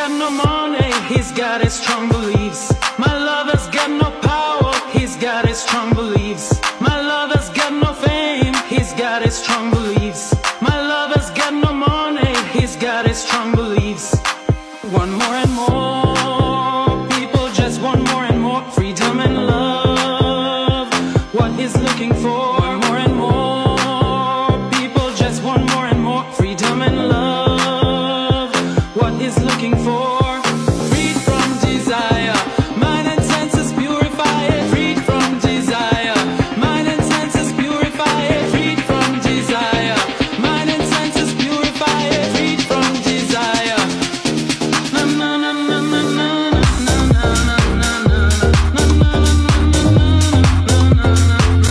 got no money, he's got his strong beliefs. My lover's got no power, he's got his strong beliefs. My lover's got no fame, he's got his strong beliefs. My lover's got no money, he's got his strong beliefs. One more and more, people just want more and more freedom and love. What he's looking for, one more and more, people just want more and more freedom and love. What he's looking for.